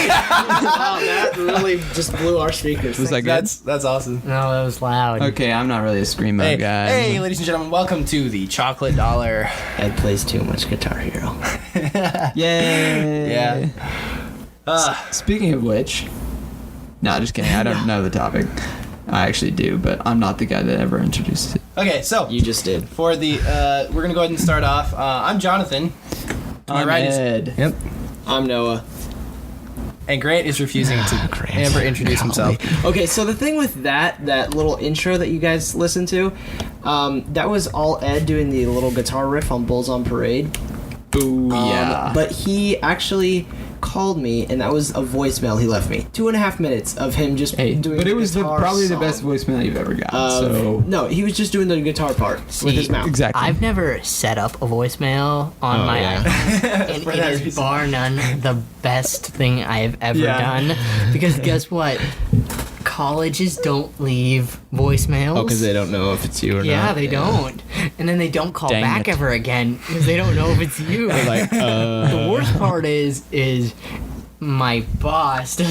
Wow, that really just blew our speakers. Was that good? That's awesome. No, that was loud. Okay, I'm not really a screamo guy. Hey, ladies and gentlemen, welcome to the Chocolate Dollar. Ed plays too much Guitar Hero. Yay! Yeah. Speaking of which, no, just kidding. I don't know the topic. I actually do, but I'm not the guy that ever introduced it. Okay, so You just did. for the we're gonna go ahead and start off. I'm Jonathan. To my I'm right Ed. Yep. I'm Noah. And Grant is refusing to ever introduce himself. Okay, so the thing with that little intro that you guys listened to, that was all Ed doing the little guitar riff on Bulls on Parade. Ooh, yeah. But he actually called me, and that was a voicemail he left me. 2.5 minutes of him just doing. But it was guitar probably the song. best voicemail you've ever gotten. So No, he was just doing the guitar part with his mouth. exactly. I've never set up a voicemail on my iPhone, and it is bar none the best thing I have ever done. Because guess what? Colleges don't leave voicemails. Oh, because they don't know if it's you or not. Yeah, they don't. And then they don't call Dang back it. ever again because they don't know if it's you. They're like, The worst part is my boss. But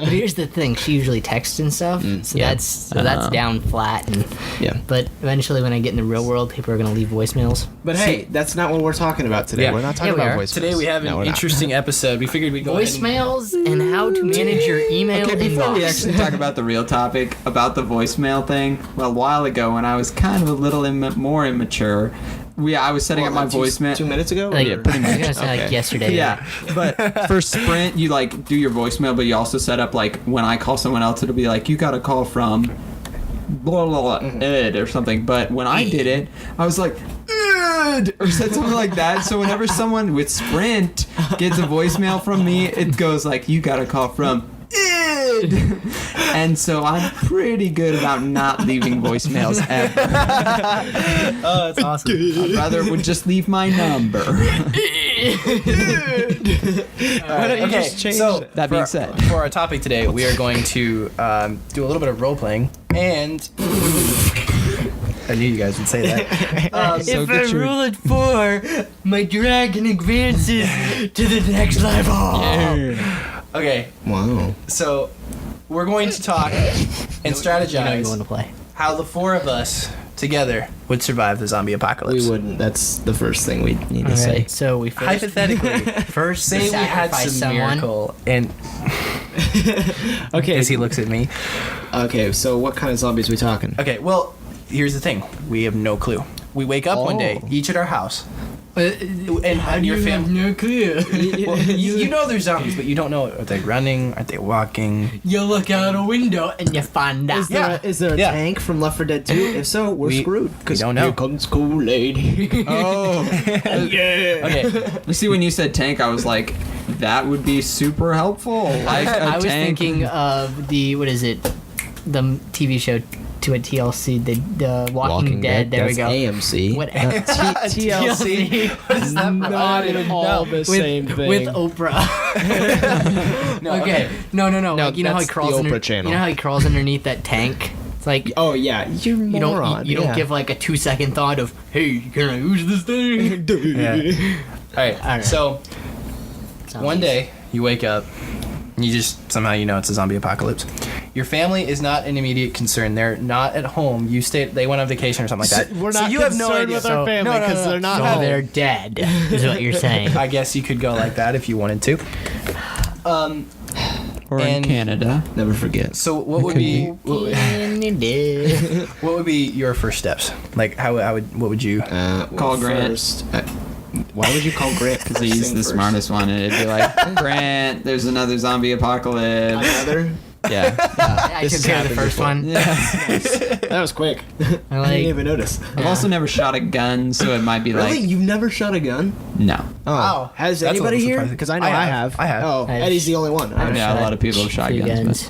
here's the thing: she usually texts and stuff, so yeah. that's down flat. And Yeah. but eventually, when I get in the real world, people are gonna leave voicemails. But hey, that's not what we're talking about today. Yeah. We're not talking Yeah, we about are. voicemails. Today we have No, an we're not. interesting episode. We figured we'd go ahead and- Voicemails and how to manage your email Okay, before we inbox. actually talk about the real topic, about the voicemail thing, well, a while ago when I was kind of a little more immature, I was setting up my voicemail. 2 minutes ago? Like, Yeah, pretty I was much. gonna say like Okay. yesterday. Yeah, but for Sprint, you like do your voicemail, but you also set up like when I call someone else, it'll be like you got a call from blah blah blah Ed or something. But when I did it, I was like Ed or said something like that. So whenever someone with Sprint gets a voicemail from me, it goes like you got a call from Ed. And so I'm pretty good about not leaving voicemails ever. Oh, that's awesome. I'd rather would just leave my number. Okay, so That being said. for our topic today, we are going to do a little bit of role playing, and I knew you guys would say that. So If get I your- rule at 4, my dragon advances to the next level. Okay, Wow. so we're going to talk and You know you strategize want to play. how the four of us together would survive the zombie apocalypse. We wouldn't. That's the first thing we need to say. Alright, so we first Hypothetically, first say we had sacrifice some someone. miracle, and Okay. as he looks at me. Okay, so what kind of zombies we talking? Okay, well, here's the thing: we have no clue. We wake up one day, Oh. each at our house, And how do your you have no clue? well, you know they're zombies, but you don't know are they running, are they walking? You look out a window and you find out. Is there a Yeah. tank from Left 4 Dead 2? If so, we're We- screwed. we don't know. Here comes Kool-Aid. Oh, Okay, you see, when you said tank, I was like, that would be super helpful. Like a I was tank. thinking of the the TV show to a TLC, the Walking Dead. There we That's go. AMC. What TLC. What's that? Not at all the same thing. with Oprah. No, okay. No. No, Like, you know how he that's crawls the Oprah under, channel. You know how he crawls underneath that tank? It's like Oh yeah, you're you don't moron. you don't yeah. give like a 2-second thought of, hey, can I use this thing? Yeah. All right. Alright. So one day you wake up, and you just somehow you know it's a zombie apocalypse. Your family is not an immediate concern. They're not at home. You stay. They went on vacation or something like that. We're so not you have no concerned idea. with our family No, because they're not So home. they're dead, is what you're saying. I guess you could go like that if you wanted to. or in and- Canada. Never forget. So what would be what would be your first steps? Like what would you? Call Grant. First, why would you call Grant? Because he's the smartest one, and it'd be like, Grant, there's another zombie apocalypse. Another? Yeah. I This took has care of the happened first before. one. That was quick. I I like, didn't even notice. I've also never shot a gun, so it might be Really? like, You've never shot a gun? no. Oh. Wow. Has That's a anybody little here? surprising. Because I know I I have. have. I have. Oh, I've Eddie's the only one. I've Yeah, a shot lot of people have shot few guns,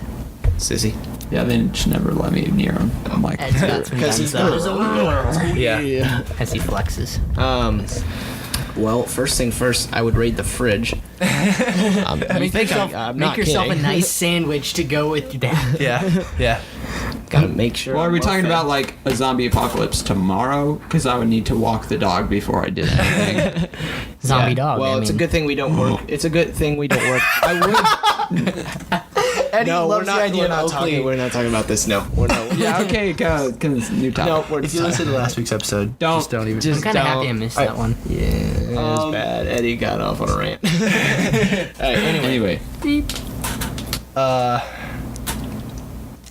Sissy. but yeah, they just never let me near them. I'm like, Ed's got some Because guns he's though, Yeah. as he flexes. Well, first thing first, I would raid the fridge. Make yourself, I'm make not yourself kidding. a nice sandwich to go with your dad. Yeah. Yeah. Gotta make sure. Well, are I'm we talking fed. about like a zombie apocalypse tomorrow? Because I would need to walk the dog before I did anything. Zombie Yeah. dog. Well, I it's a mean. good thing we don't work. It's a good thing we don't work. I would. Eddie No, loves we're not. the idea We're of not Oakley. talking. We're not talking about this. No, we're not. Yeah, okay, go. New topic. No, we're If you listen to last week's episode, Don't. just don't even. Just I'm kind of happy I don't. missed I- that one. Yeah, it was bad. Eddie got off on a rant. All right, anyway.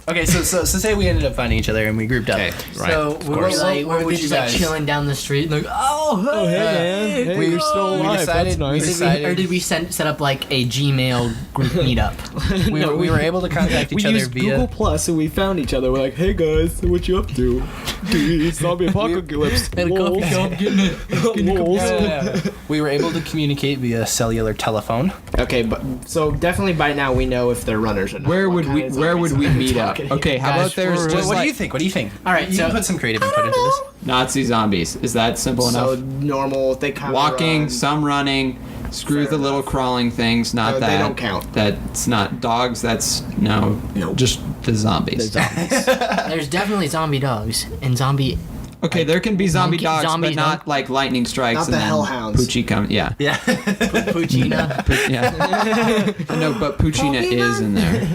Okay, so say we ended up finding each other and we grouped up. Okay, right. So Of we course. were Like, what we're would just you like guys? chilling down the street, like, oh, hey, hey, man. Hey, we you're still we alive. decided, That's nice. we decided, or did we set up like a Gmail group meetup? we were able to contact each We other used via. Google Plus and we found each other. We're like, hey guys, what you up to? Dude, zombie apocalypse. At a coffee shop, getting it. Lols. We were able to communicate via cellular telephone. Okay, but so definitely by now we know if they're runners or not. Where What would we kind of where would we zombies meet are up? talking Okay, how Guys, about there's we're- just What do like you think? What do you think? All right, you so- can put some creative input into this. Nazi zombies? Is that simple So enough? normal, they kind of Walking, run. some running. Screw Fair the little enough. crawling things. Not No, that. they don't count. That's not dogs. That's no. Nope. Just the zombies. The zombies. There's definitely zombie dogs and zombie. Okay, there can be zombie monkey- dogs, zombies, but not no? like lightning strikes. Not and the then hellhounds. Poochie comes. Yeah. Yeah. Puccina. Yeah. No, but Puccina is in there.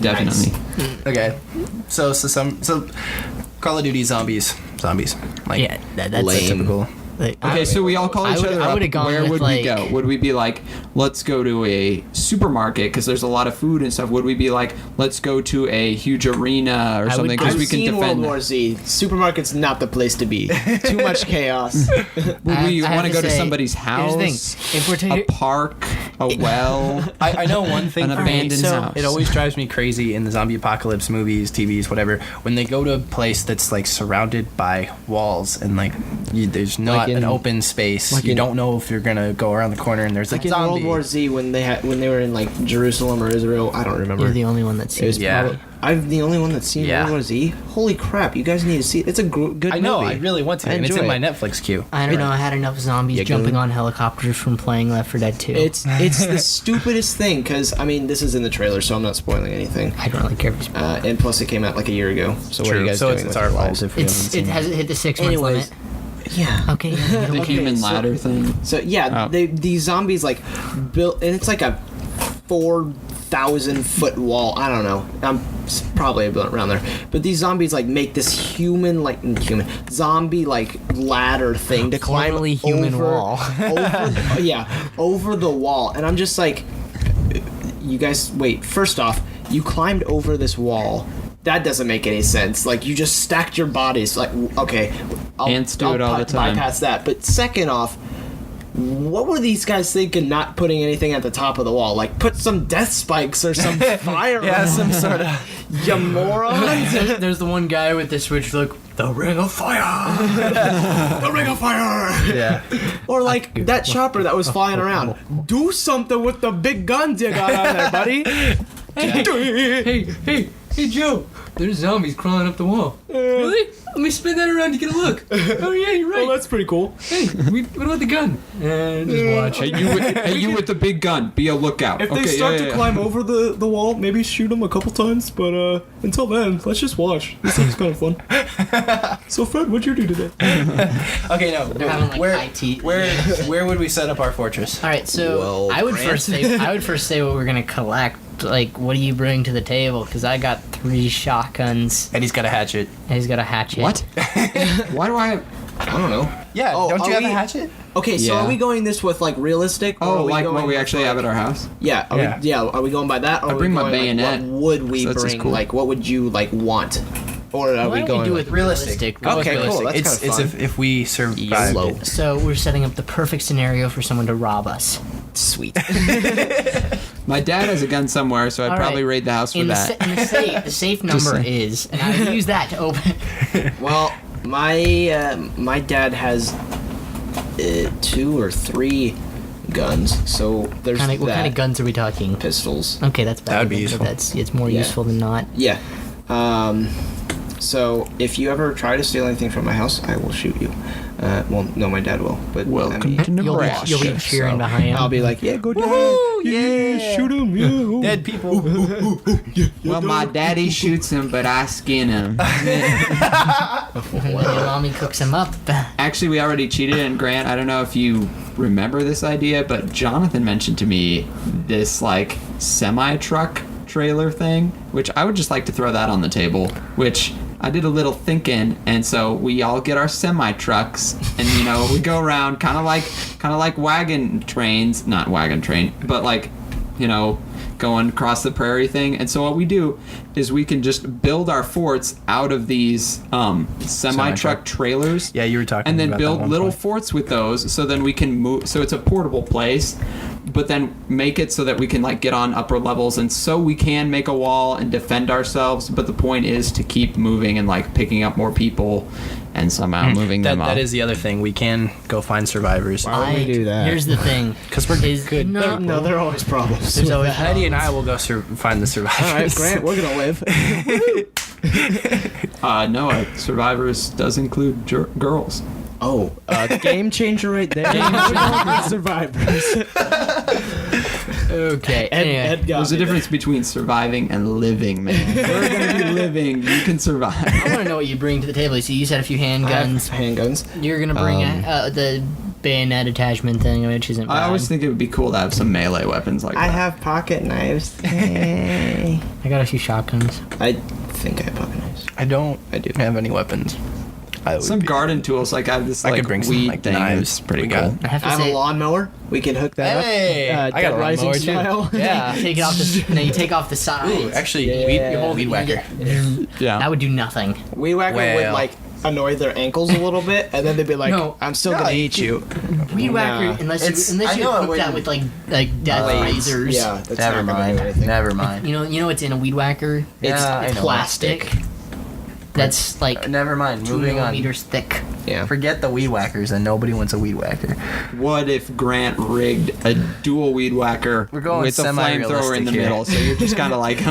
Definitely. Okay. So Call of Duty zombies. Like Yeah, that's Lame. typical. Like, Okay, so we all call I each would- other I up. would've gone Where with, would we like- go? Would we be like, let's go to a supermarket because there's a lot of food and stuff? Would we be like, let's go to a huge arena or would something go- because I've we can seen World defend? War Z. Supermarket's not the place to be. Too much chaos. Would we I have want to go to say, somebody's here's house? the thing. If we're a taking, park, a well. I know one thing An for me, abandoned so house. it always drives me crazy in the zombie apocalypse movies, TVs, whatever, when they go to a place that's like surrounded by walls and like there's not Like in- an open space. like You in- don't know if you're gonna go around the corner and there's Like a in zombie. World War Z when they were in like Jerusalem or Israel. I don't remember. you're the only one that's It was seen. Yeah. probably, I'm the only one that's seen Yeah. World War Z. Holy crap! You guys need to see it. It's a good I know, movie. I really want to, I and it's in enjoy my it. Netflix queue. I don't know. I had enough zombies Yeah, jumping good. on helicopters from playing Left 4 Dead 2. It's the stupidest thing because I mean this is in the trailer, so I'm not spoiling anything. I don't really care if it's. And plus, it came out like a year ago. So what are you guys so doing? it's with our your fault lives? if we haven't It seen it. hasn't hit the 6 month Anyways. limit. Yeah. Okay. yeah, The Okay, human so- ladder thing. So yeah, Oh. these zombies like built, and it's like a 4,000-foot wall. I don't know. I'm probably around there. But these zombies like make this human zombie like ladder thing to climb Formerly human over, wall. over the wall, and I'm just like, you guys wait. First off, you climbed over this wall. That doesn't make any sense. Like you just stacked your bodies. Like okay, Ants do it all the time. Bypass that. But second off, what were these guys thinking? Not putting anything at the top of the wall, like put some death spikes or some fire. Yeah, some sort of. You morons! There's the one guy with the switch, like the ring of fire. The ring of fire. Yeah. Or like that chopper that was flying around. Do something with the big guns you got on there, buddy. Hey, Joe. There's zombies crawling up the wall. Really? Let me spin that around to get a look. Oh yeah, you're right. Oh, that's pretty cool. Hey, what about the gun? And just watch. Hey, you with the big gun. Be a lookout. If they start to climb over the wall, maybe shoot them a couple times. But until then, let's just watch. This seems kind of fun. So Fred, what'd you do today? Okay, no. They're having, like, where, IT. where would we set up our fortress? All right, so Well, I would Grant. first say what we're gonna collect. Like, what do you bring to the table? Because I got 3 shotguns. Eddie's got a hatchet. And he's got a hatchet. What? Why do I have? I don't know. Yeah, Oh, don't you are have we- a hatchet? Okay, so Yeah. are we going this with like realistic? Or Oh, are we like going what we with, actually have at our house? Yeah, Yeah. Are we going by that? Or I are bring we my going, like, bayonet, what would we so that's just bring? cool. Like, what would you like want? Or are Why we don't going we do with it realistic? Go with Okay, cool, realistic. that's It's kinda fun. if we survive. YOLO. So we're setting up the perfect scenario for someone to rob us. Sweet. My dad has a gun somewhere, so I'd All probably right. raid the house for In the, that. in the safe, the safe number saying. is, and I would use that to open. Well, my dad has 2 or 3 guns, so there's What that. kind of guns are we talking? Pistols. Okay, that's better. That would be then, useful. That's it's more Yeah. useful than not. Yeah. So if you ever try to steal anything from my house, I will shoot you. Well, no, my dad will. But Welcome to Nebraska. You'll be cheering behind him. I'll be like, yeah, go dad. Yeah. Shoot him. Yeah. Dead people. Well, my daddy shoots him, but I skin him. Your mommy cooks him up. Actually, we already cheated, and Grant, I don't know if you remember this idea, but Jonathan mentioned to me this, like, semi-truck trailer thing, which I would just like to throw that on the table, which I did a little thinking, and so we all get our semi-trucks, and, you know, we go around kind of like wagon trains, not wagon train, but like, you know, going across the prairie thing. And so what we do is we can just build our forts out of these semi-truck trailers. Yeah, you were talking and then about that build one little point. forts with those, so then we can move, so it's a portable place, but then make it so that we can like get on upper levels, and so we can make a wall and defend ourselves. But the point is to keep moving and like picking up more people and somehow moving them up. That is the other thing. We can go find survivors. Why would we do that? Here's the thing. Because we're good. No, there are always problems. There's always Eddie and I will go find the survivors. All right, Grant, we're gonna live. No, survivors does include girls. Oh, game changer right there. Survivors. Okay. Anyway. There's a difference between surviving and living, man. We're gonna be living. You can survive. I want to know what you bring to the table. So you said a few handguns. Handguns. You're gonna bring the bayonet attachment thing, which isn't bad. I always think it would be cool to have some melee weapons like that. have pocket knives. Hey. I got a few shotguns. I think I have pocket knives. I don't I do. have any weapons. Some garden tools, like I have this I like could bring some, weed like, thing. knives. It's pretty We cool. got- I have to I have say, a lawnmower. We can hook that Hey, up. I got a Rising lawnmower too. style. Yeah. take it off the. No, you take off the sides. Ooh, actually, Yeah. weed whacker. Yeah. That would do nothing. Weed whacker would Well. like annoy their ankles a little bit, and then they'd be like, No. "I'm still gonna eat you." Weed whacker, Nah. unless It's- you I know it cook that wouldn't- with like death razors. Yeah, that's Never not gonna do mind. anything. Never mind. You know what's in a weed whacker? It's Yeah, I know. plastic. That's like Never mind. 2 Moving on. millimeters thick. Yeah. Forget the weed whackers, and nobody wants a weed whacker. What if Grant rigged a dual weed whacker We're going with a flamethrower in the semi-realistic here. middle? So you're just kind of like.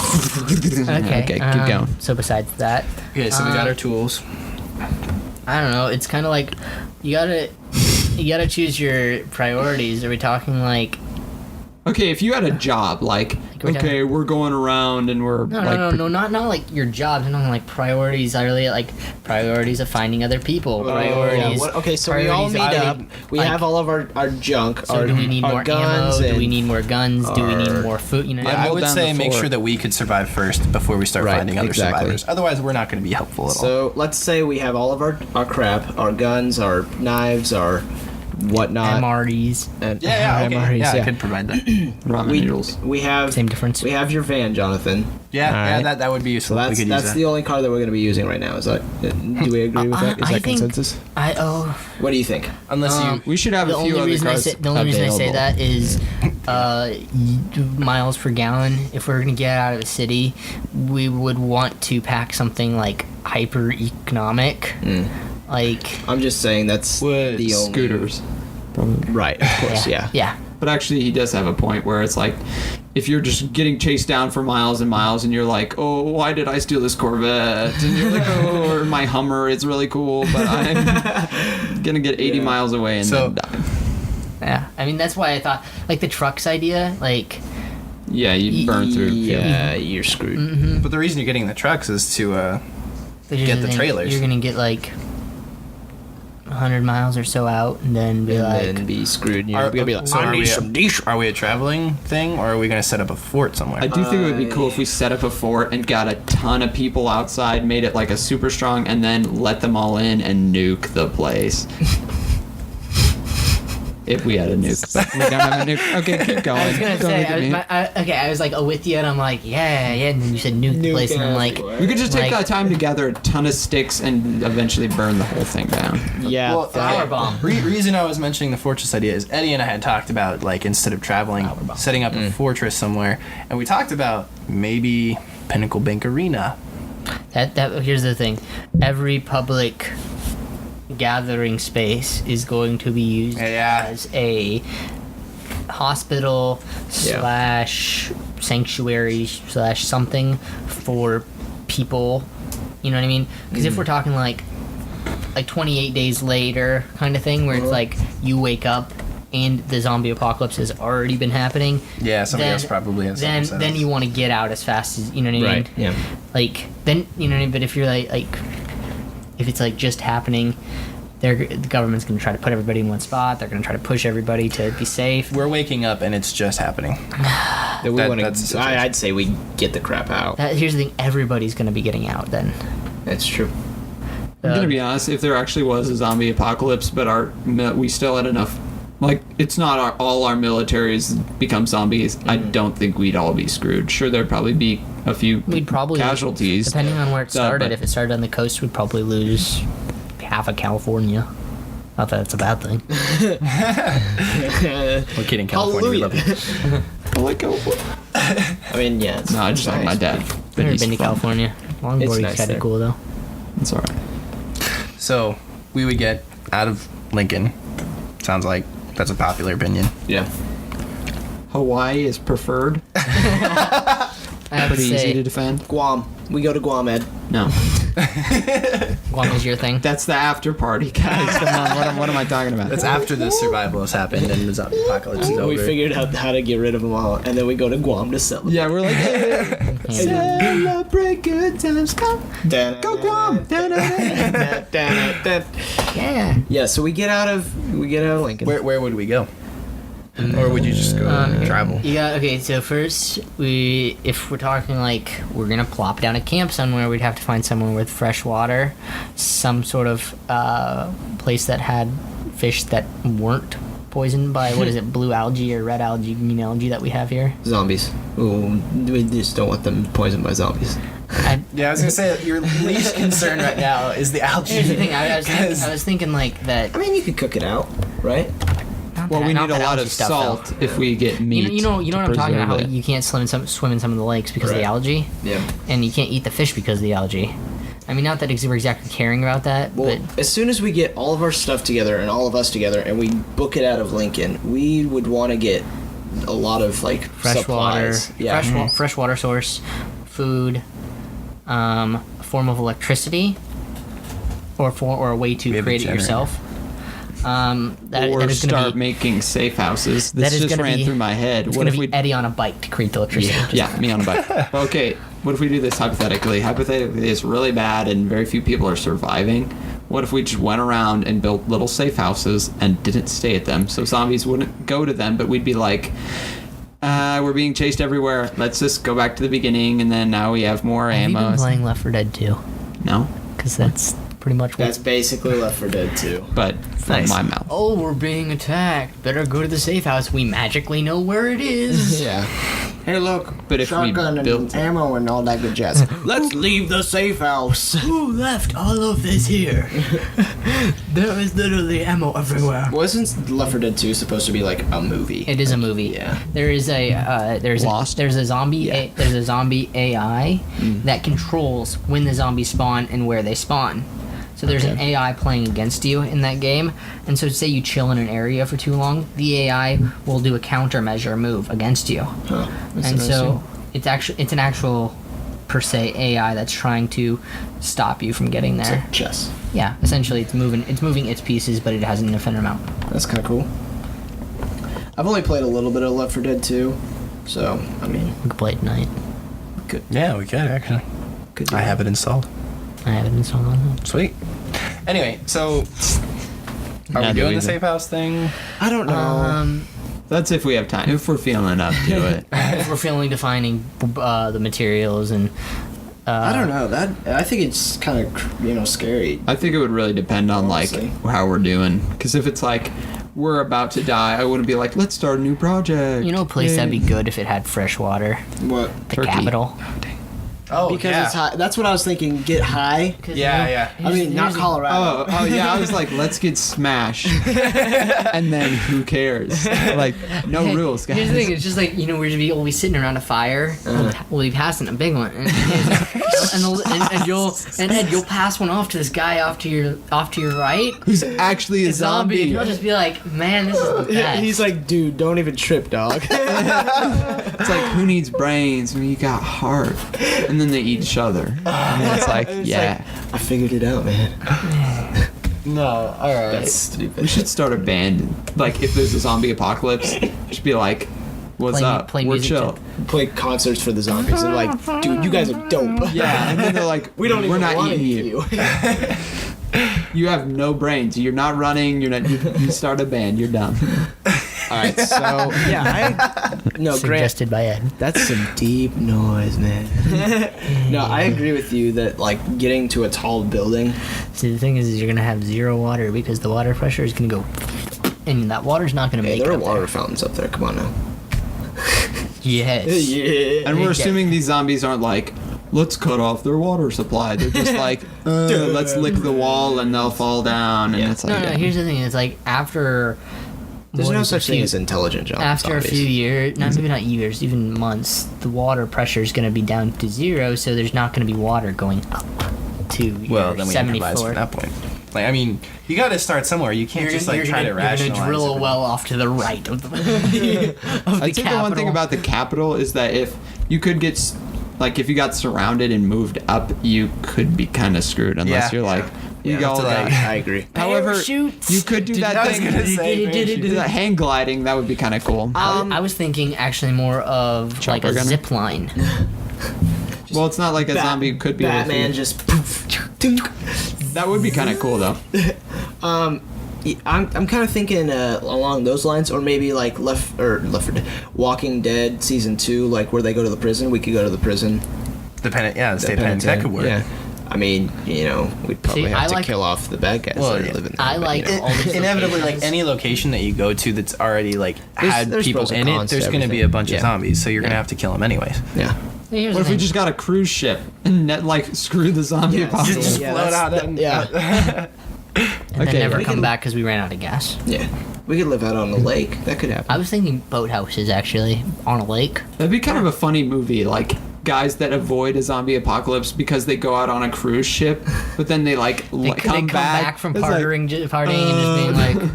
Okay. keep going. So besides that, Okay, so we got our tools. I don't know. It's kind of like you gotta choose your priorities. Are we talking like Okay, if you had a job, like, we're talking- okay, we're going around and we're no, like, not like your job. Not like priorities. I really like priorities of finding other people. Priorities. Okay, so we all priorities meet of, up. We like- have all of our junk. So our, do we need our more guns? ammo? Do we and- need more guns? Do we need our- more food? You know. I hold would down say the make fort. sure that we could survive first before we start Right, finding other exactly. survivors. Otherwise, we're not going to be helpful at all. So let's say we have all of our crap, our guns, our knives, our whatnot. MREs. And Yeah, okay. MREs, yeah, I could provide that. ramen noodles. we have Same difference. We have your van, Jonathan. Yeah, Alright. that would be useful. So we that's could use that's that. the only car that we're going to be using right now. Is that? Do we agree with that? Is I that think- consensus? Oh. What do you think? Unless you. We should have The a few only other reason I cars say the only reason I say available. that is miles per gallon. If we're gonna get out of the city, we would want to pack something like hyper economic. Like I'm just saying that's Would the only scooters. Probably. Right, of course, yeah. yeah. But actually, he does have a point where it's like, if you're just getting chased down for miles and miles, and you're like, oh, why did I steal this Corvette? And you're like, oh, or my Hummer, it's really cool, but I'm gonna get 80 miles away and So- then die. Yeah. I mean that's why I thought like the trucks idea, like Yeah, you burn through. Yeah, you're screwed. But the reason you're getting the trucks is to. here's Get the thing, trailers. You're gonna get like 100 miles or so out and then be And like then be screwed. And you're Are- gonna be like, so I are need we- some diesel. Are we a traveling thing, or are we going to set up a fort somewhere? I do think it would be cool if we set up a fort and got a ton of people outside, made it like a super strong, and then let them all in and nuke the place. If we had a nuke, but we don't have a nuke. Okay, keep going. I was gonna Don't say, look at me. I was like, oh, with you, and I'm like, yeah, and then you said nuke the place, and I'm like, We could just take like- that time to gather a ton of sticks and eventually burn the whole thing down. Yeah. Well, power bomb. Reason I was mentioning the fortress idea is Eddie and I had talked about, like, instead of traveling, setting up a fortress somewhere, and we talked about maybe Pinnacle Bank Arena. That here's the thing. Every public gathering space is going to be used Yeah. as a hospital slash sanctuary slash something for people. You know what I mean? Because if we're talking like like 28 days later kind of thing, where it's like you wake up and the zombie apocalypse has already been happening. Yeah, somebody else probably has. Then you want to get out as fast as you know what I mean. Right. Yeah. Like then you know what I mean. But if you're like if it's like just happening, the government's gonna try to put everybody in one spot. They're gonna try to push everybody to be safe. We're waking up and it's just happening. That's the situation. I'd say we get the crap out. Here's the thing: everybody's gonna be getting out then. That's true. I'm gonna be honest. If there actually was a zombie apocalypse, but we still had enough, like it's not all our militaries become zombies. I don't think we'd all be screwed. Sure, there'd probably be a few We'd probably casualties, depending on where it started. but- If it started on the coast, we'd probably lose half of California. Not that it's a bad thing. We're kidding, California. We love you. I like California. I mean, yeah. No, I just like my dad. I've But never he's been to from- California. Longboarding's nice kind there. of cool though. It's alright. So we would get out of Lincoln. Sounds like that's a popular opinion. Yeah. Hawaii is preferred. I have to Pretty easy to say, defend. Guam. We go to Guam, Ed. No, Guam is your thing. that's the after party, guys. Come on, what am I talking about? That's after the survival has happened and the zombie apocalypse is over. We figured out how to get rid of them all, and then we go to Guam to celebrate. Yeah, we're like, hey, celebrate good times. Come, go Guam. Yeah. Yeah, so we get out of Lincoln. Where would we go? Or would you just go travel? Yeah. Okay. So first, if we're talking like we're gonna plop down a camp somewhere, we'd have to find somewhere with fresh water, some sort of place that had fish that weren't poisoned by what is it, blue algae or red algae, green algae that we have here. Zombies. Ooh, we just don't want them poisoned by zombies. Yeah, I was gonna say your least concern right now is the algae. Here's the thing. I was thinking like that. I mean, you could cook it out, right? Well, we not need a that lot algae of stuff, salt though. if we get meat. You know what to I'm talking about? How preserve it. you can't swim in some of the lakes because of the Right. algae, Yeah. and you can't eat the fish because of the algae. I mean, not that we're exactly caring about that, Well, but as soon as we get all of our stuff together and all of us together, and we book it out of Lincoln, we would want to get a lot of like fresh water, supplies. Yeah. fresh water source, food, a form of electricity, or a way to We have a create it generator. yourself. That or is going start to be making safe houses. that This is just gonna ran be- through my head. it's What going if to we? be Eddie on a bike to create the electricity. Yeah, me on a bike. Okay, what if we do this hypothetically? Hypothetically, it's really bad and very few people are surviving. What if we just went around and built little safe houses and didn't stay at them, so zombies wouldn't go to them, but we'd be like, we're being chased everywhere. Let's just go back to the beginning, and then now we have more Have you ammo. been playing Left 4 Dead 2? No, Because that's pretty much what. That's basically Left 4 Dead 2. but from Nice. my mouth. Oh, we're being attacked. Better go to the safe house. We magically know where it is. Yeah. Hey, look. But if we shotgun built and it- ammo and all that good jazz. Let's leave the safe house. Who left all of this here? There is literally ammo everywhere. Wasn't Left 4 Dead 2 supposed to be like a movie? It is a movie. Yeah. There is a Lost? there's a zombie AI that controls when the zombies spawn and where they spawn. So there's an AI playing against you in that game, and so say you chill in an area for too long, the AI will do a countermeasure move against you. Huh. That's And so interesting. it's an actual per se AI that's trying to stop you from getting It's there. like chess. Yeah, essentially it's moving its pieces, but it has an infinite amount. That's kind of cool. I've only played a little bit of Left 4 Dead 2, so I mean, We could play it tonight. Yeah, we could actually. could do I that. have it installed. I have it installed on it. Sweet. Anyway, so are Not we doing doing the it. safe house thing? I don't know. That's if we have time. If we're feeling up to it. If we're feeling defining the materials and I don't know. That I think it's kind of scary. I think it would really depend on like Honestly. how we're doing. Because if it's like we're about to die, I wouldn't be like, let's start a new project. you know a place Yay. that'd be good if it had fresh water. What? The Turkey. capital. Oh, Because yeah. it's high. That's what I was thinking. Get high. Yeah, yeah. I mean, not Colorado. Oh yeah, I was like, let's get smashed, and then who cares? Like, no rules, guys. Here's the thing: it's just like we'll be sitting around a fire, we'll be passing a big one, and Ed, you'll pass one off to this guy off to your right, Who's actually a zombie, and zombie? he'll just be like, "Man, this is the best." He's like, dude, don't even trip, dog. It's like, who needs brains when you got heart? And then they eat each other. And then it's like, yeah. I figured it out, man. No, all right. That's stupid. We should start a band. Like, if there's a zombie apocalypse, just be like, "What's up? play We're music chill." Play concerts for the zombies and like, dude, you guys are dope. Yeah, and then they're like, We don't "We're even not want to eating eat you. you. You have no brains. You're not running. You're not. You start a band. You're done." All right, so yeah, Grant, Suggested by Ed. that's some deep noise, man. No, I agree with you that like getting to a tall building. See, the thing is you're gonna have zero water because the water pressure is gonna go, and that water's not gonna Hey, make there it are up water there. fountains up there. Come on now. Yes. Yeah. And we're Yeah. assuming these zombies aren't like, "Let's cut off their water supply." They're just like, "Let's lick the wall and they'll fall down." And Yeah. it's No, like, no. Here's the thing: it's like after. There's what no is it, such thing as intelligent zombies. After a few years, maybe not years, even months, the water pressure is going to be down to zero, so there's not going to be water going up to Well, your then we 74. improvise from that point. Like, I mean, you got to start somewhere. You can't just like try to rationalize. You're gonna drill a everything. well off to the right of the, of I'd say the one thing capital. about the capital is that if you could get, like, if you got surrounded and moved up, you could be kind of screwed unless Yeah. you're like, Yeah, we all to, like, got. I agree. However, Parachutes. you could do that I was thing. gonna say, Do that hang gliding. That would be kind of cool. I was thinking actually more of like Chopper a gunner? zip line. Well, it's not like a zombie could be able to- Batman just poof. Tink. That would be kind of cool though. I'm kind of thinking along those lines, or maybe like Left 4 Dead, Walking Dead season 2, like where they go to the prison. We could go to the prison. The state penitentiary. That could work. Yeah. I mean, we'd probably See, have I to like- kill off the bad guys Well, that are yeah. living there. I but, like you know. all these Inevitably, like locations. any location that you go to that's already like had there's people pros and in it, cons to there's going to be a everything. bunch Yeah. of zombies, so you're going to Yeah. have to kill them anyways. Yeah. Here's What the if we thing. just got a cruise ship and like screw the zombie Yeah, apocalypse? Just Yeah, float that's- out that- and yeah. and Okay, then never we come can- back because we ran out of gas? Yeah. We could live out on the lake. That could happen. I was thinking boathouses actually on a lake. That'd be kind of a funny movie, like guys that avoid a zombie apocalypse because they go out on a cruise ship, but then they like They come back from It's like, partying, partying and just being like,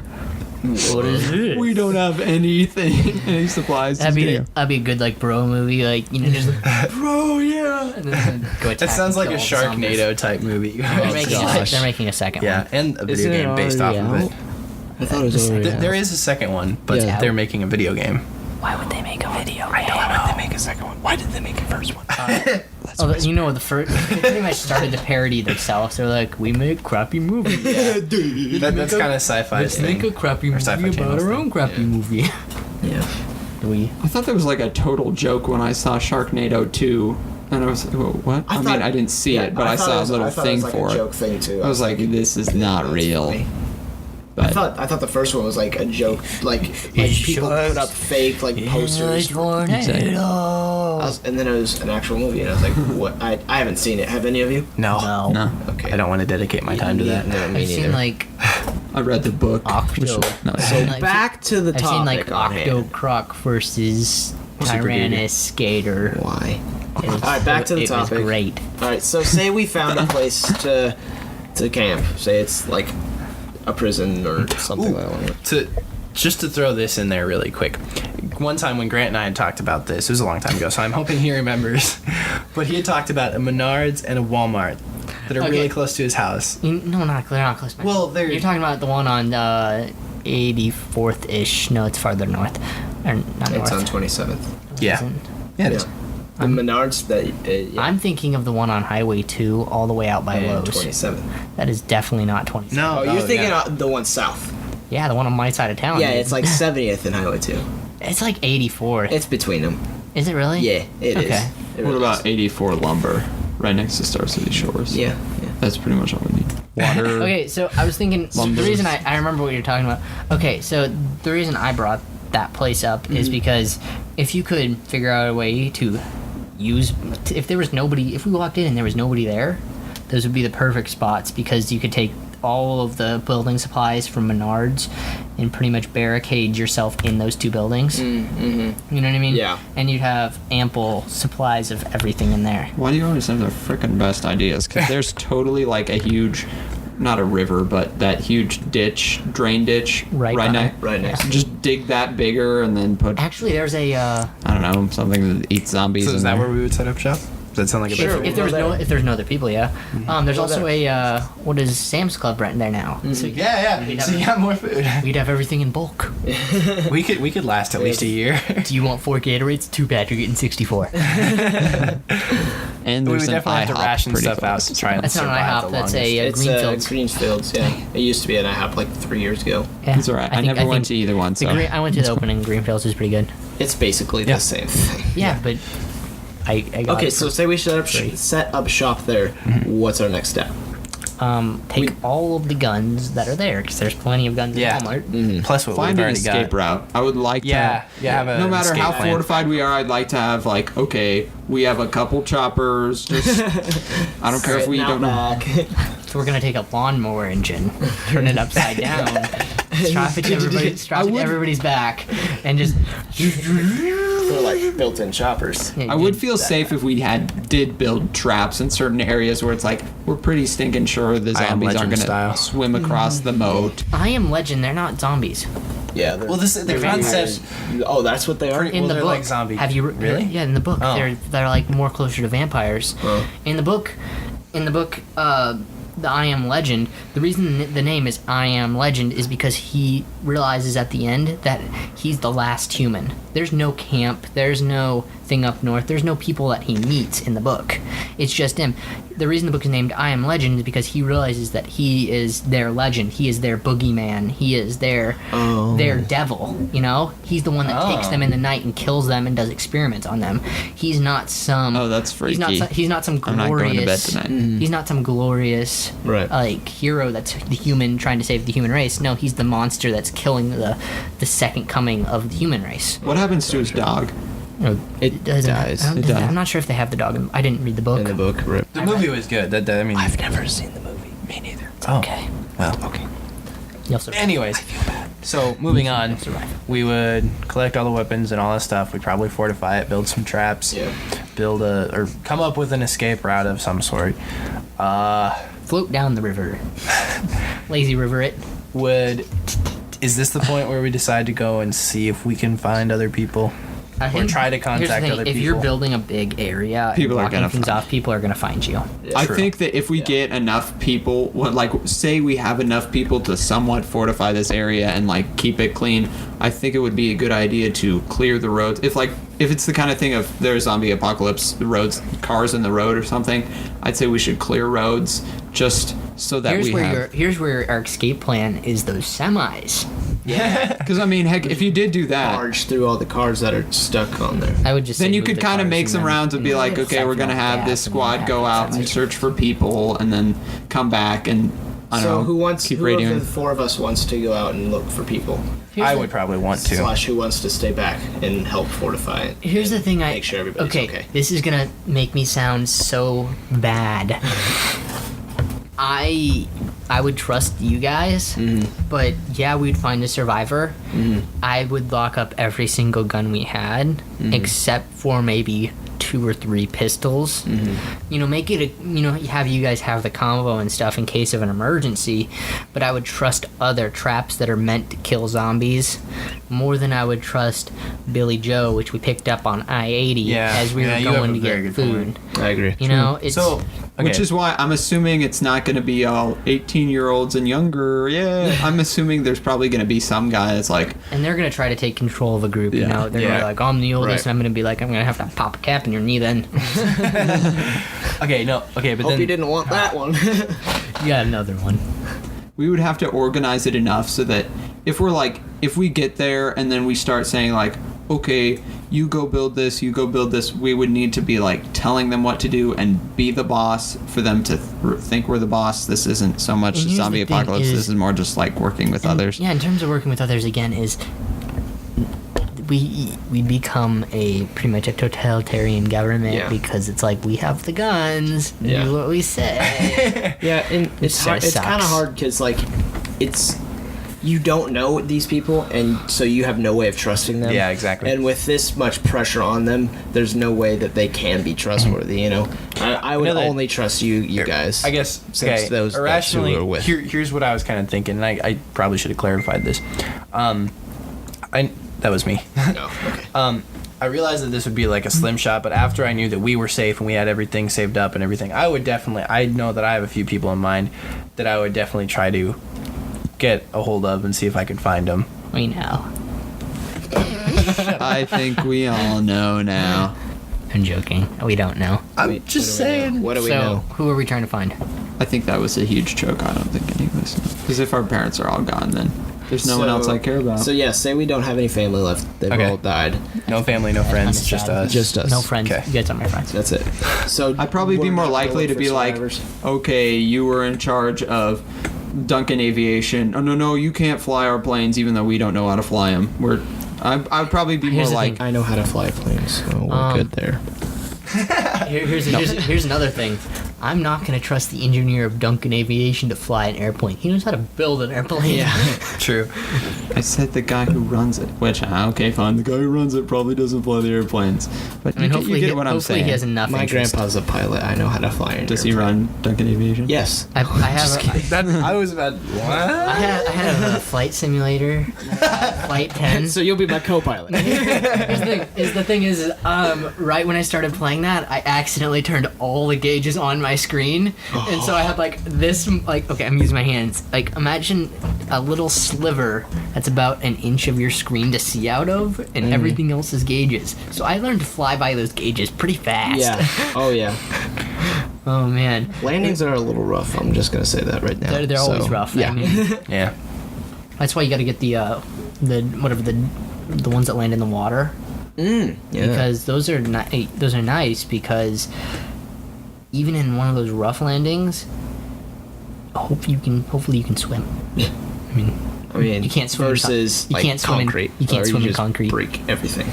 "What is this?" we don't have anything, any supplies. That'd Just be kidding. a good like bro movie, like just like, Bro, yeah. and then go attack That sounds and like a kill all the zombies. Sharknado type movie. They're making, gosh. they're making a second Yeah, one. and a video Isn't it game based off already of it. out? I thought it was already There is a second one, but Yeah. they're making a video game. Why would they make a video? Why did they make a second one? Why did they make a first one? You know, the first they pretty much started to parody themselves. They're like, we make crappy movies. That's kind of sci-fi's Let's make thing. a crappy Or movie Sci-Fi about Channel's our thing. own crappy movie. Yeah. I thought that was like a total joke when I saw Sharknado 2, and I was like, "Whoa, what?" I mean, I didn't see it, but I saw a little thing for a it. joke thing too. I was like, "This is not That's real." funny. But I thought the first one was like a joke, like people put up fake like posters. Exactly. And then it was an actual movie, and I was like, "What?" I haven't seen it. Have any of you? No, no, Okay. I don't want to dedicate my time to that. No, me I've seen neither. like I read the book. Octo. No, Like, Back to the I've topic. seen like on Octo hand. Croc versus Super Duty. Tyrannus Skater. Why? It was- All right, back to the it was topic. great. All right, so say we found a place to camp. Say it's like a prison or something like that. Just to throw this in there really quick. One time when Grant and I had talked about this, it was a long time ago, so I'm hoping he remembers. But he had talked about a Menards and a Walmart that are Okay. really close to his house. No, they're not close. Well, they're- You're talking about the one on 84th ish. No, it's farther north. Or not It's north. on 27th. Yeah. Isn't- Yeah, it is. The Menards that yeah, I'm thinking of the one on Highway 2 all the way out by and Lowe's. 27th. That is definitely not 27. No, Oh, you're thinking yeah. the one south. Yeah, the one on my side of town. Yeah, dude. it's like 70th and Highway 2. It's like 84th. It's between them. Is it really? Yeah, it is. Okay. It What really about is. 84 Lumber, right next to Star City Shores? Yeah, yeah. That's pretty much all we need. Water. Okay, so I was thinking Lumber. the reason I remember what you're talking about. Okay, so the reason I brought that place up is because if you could figure out a way to use if there was nobody, if we walked in and there was nobody there, those would be the perfect spots because you could take all of the building supplies from Menards and pretty much barricade yourself in those two buildings. Mm-hmm. You know what I mean? Yeah. And you'd have ample supplies of everything in there. Why do you always have the frickin' best ideas? Because there's totally like a huge, not a river, but that huge ditch, drain ditch, Right right by- next. Right next. Just dig that bigger and then put, Actually, there's a I don't know, something that eats zombies So in is that there. where we would set up shop? Is that sound like a Sure. bit? If there's no other people, yeah. There's also a what is Sam's Club right there now? So Yeah. We'd So you got more food. we'd have everything in bulk. We could last at least a year. Do you want 4 Gatorades? Too bad, you're getting 64. And We there's would an definitely have to IHOP ration pretty stuff out close. to try and That's not an survive IHOP. the That's longest. a It's Greenfields. Greenfields, yeah. It used to be an IHOP like 3 years ago. Yeah. That's all right. I never went to either one, so. I went to the opening. Greenfields is pretty good. It's basically Yeah. the same thing. Yeah, but I got Okay, it so for say we free. set up shop there. What's our next step? Take all of the guns that are there because there's plenty of guns Yeah. in Walmart. Plus what Find we've an already escape got. route. I would like Yeah, to. have a No matter escape how plan. fortified we are, I'd like to have like, okay, we have a couple choppers. Just, I don't care if we don't know. back. So we're gonna take a lawnmower engine, turn it upside down, strap it to everybody's back, and just. They're like built-in choppers. I would feel safe if we did build traps in certain areas where it's like we're pretty stinking sure the I Am zombies aren't Legend gonna style. swim across the moat. I Am Legend. They're not zombies. Yeah. Well, the concept. Oh, that's what they are. In Well, the they're book, like zombie- have you Really? Yeah, in the book, Oh. they're like more closer to vampires. Oh. In the book, the I Am Legend. The reason the name is I Am Legend is because he realizes at the end that he's the last human. There's no camp. There's no thing up north. There's no people that he meets in the book. It's just him. The reason the book is named I Am Legend is because he realizes that he is their legend. He is their boogeyman. He is their devil. You know, he's the one that takes them in the night and kills them and does experiments on them. He's not some. Oh, that's freaky. He's not some I'm not glorious. going to bed tonight. He's not some glorious Right. like hero that's the human trying to save the human race. No, he's the monster that's killing the second coming of the human race. What happens to his dog? It Doesn't- dies. I don't It think- dies. I'm not sure if they have the dog. I didn't read the book. in the book. Rip. The movie was good. I mean, I've never seen the movie. Me neither. oh, Okay. well, Okay. You'll survive. anyways, so moving on, we would collect all the weapons and all that stuff. We'd probably fortify it, build some traps, Yeah. or come up with an escape route of some sort. Float down the river. Lazy river it. Is this the point where we decide to go and see if we can find other people? I Or think- try to here's the contact thing, other if you're people. building a big area People are and blocking gonna things find off, people are gonna find you. I True. think that if we get enough people, like say we have enough people to somewhat fortify this area and like keep it clean, I think it would be a good idea to clear the roads. If it's the kind of thing of there's zombie apocalypse, the roads, cars in the road or something, I'd say we should clear roads just so that Here's where our escape plan is those semis. Because I mean, heck, if you did do that, Barge through all the cars that are stuck on there. I would just then say you move could the kind of cars make and some then- rounds and be like, Yeah, okay, we're gonna sectional have this gas and squad then go have out and semis. search for people and then come back and I don't So know. who keep of radioing. the four of us wants to go out and look for people? I would probably want to. Slash who wants to stay back and help fortify it? Here's the and thing, make sure everybody's okay. This is gonna make me sound so bad. I would trust you guys, but yeah, we'd find a survivor. I would lock up every single gun we had, except for maybe 2 or 3 pistols. You know, make it have you guys have the combo and stuff in case of an emergency. But I would trust other traps that are meant to kill zombies more than I would trust Billy Joe, which we picked up on I-80 Yeah, as we yeah, were you have going a to very get good food. point. I agree. You know, it's So, Which okay. is why I'm assuming it's not going to be all 18-year-olds and younger. Yeah, I'm assuming there's probably going to be some guy that's like, and they're gonna try to take control of a group. You Yeah. know, they're Yeah. gonna be like, I'm the oldest, Right. and I'm gonna be like, I'm gonna have to pop a cap in your knee. Then Okay, but Hope then you didn't want that one. you got another one. we would have to organize it enough so that if we get there and then we start saying like, okay, you go build this, we would need to be like telling them what to do and be the boss for them to think we're the boss. This isn't so much And here's zombie the thing apocalypse. is- This is more just like working with others. Yeah, in terms of working with others, again, is we become pretty much a totalitarian government Yeah. because it's like we have the guns, Yeah. do what we say. Yeah, and it's So hard, it it's kind of sucks. hard because like it's you don't know these people, and so you have no way of trusting them. Yeah, exactly. And with this much pressure on them, there's no way that they can be trustworthy. You know, I would Another- only trust you guys. I guess since okay, those irrationally. that two are with. Here's what I was kind of thinking, and I probably should have clarified this. That was me. Oh, okay. I realized that this would be like a slim shot, but after I knew that we were safe and we had everything saved up and everything, I know that I have a few people in mind that I would definitely try to get a hold of and see if I could find them. We know. I think we all know now. I'm joking. We don't know. I'm just saying. What do we So, know? who are we trying to find? I think that was a huge joke. I don't think any of us know. Because if our parents are all gone, then there's no one else I care about. So yeah, say we don't have any family left. They've Okay. all died. No family, no friends, Kinda just sad. us. Just us. No friends. Okay. You guys aren't my friends. That's it. So I'd probably be we're more not likely to looking be for like, survivors. okay, you were in charge of Duncan Aviation. Oh, no, you can't fly our planes even though we don't know how to fly them. I'd probably be more Here's the like, thing. I know how to fly planes, so we're good there. Here's another thing. I'm not gonna trust the engineer of Duncan Aviation to fly an airplane. He knows how to build an airplane. Yeah. True. I said the guy who runs it. Which, okay, fine. The guy who runs it probably doesn't fly the airplanes. But I mean, you get what I'm hopefully saying. he has enough. My interest. grandpa's a pilot. I know how to fly an Does he airplane. run Duncan Aviation? Yes. I have. I was about what? I had a flight simulator, flight 10. So you'll be my co-pilot. The thing is, right when I started playing that, I accidentally turned all the gauges on my screen, and so I had like this, okay, I'm using my hands. Like, imagine a little sliver that's about an inch of your screen to see out of, and everything else is gauges. So I learned to fly by those gauges pretty fast. Yeah. Oh yeah. Oh man. Landings are a little rough. I'm just gonna say that right now. They're always So, rough. Yeah. I mean, Yeah. that's why you got to get the ones that land in the water. Yeah. Because those are nice because even in one of those rough landings, hopefully you can swim. I mean, you can't swim in versus you like can't swim in- concrete. you can't or swim in just concrete. Break everything.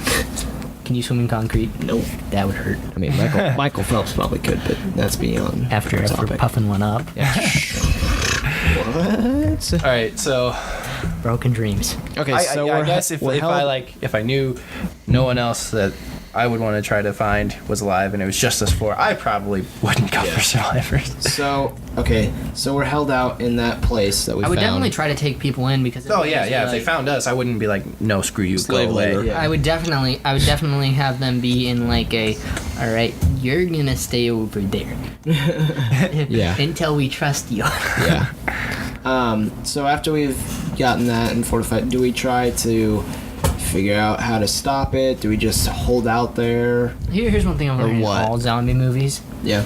Can you swim in concrete? Nope. That would hurt. I mean, Michael Phelps probably could, but that's beyond After our topic. puffing one up. What? All right. So Broken dreams. Okay, I so I we're guess if I knew no one else that I would want to try to find was alive and it was just us four, I probably wouldn't go for survivors. So we're held out in that place that we I would found. definitely try to take people in because. Oh yeah. If they like- found us, I wouldn't be like, no, screw you, Slave go away. labor. Yeah. I would definitely have them be in like all right, you're gonna stay over there. Yeah. Until we trust you. Yeah. So after we've gotten that and fortified, do we try to figure out how to stop it? Do we just hold out there? Here's one thing I've learned in what? all zombie movies. Yeah.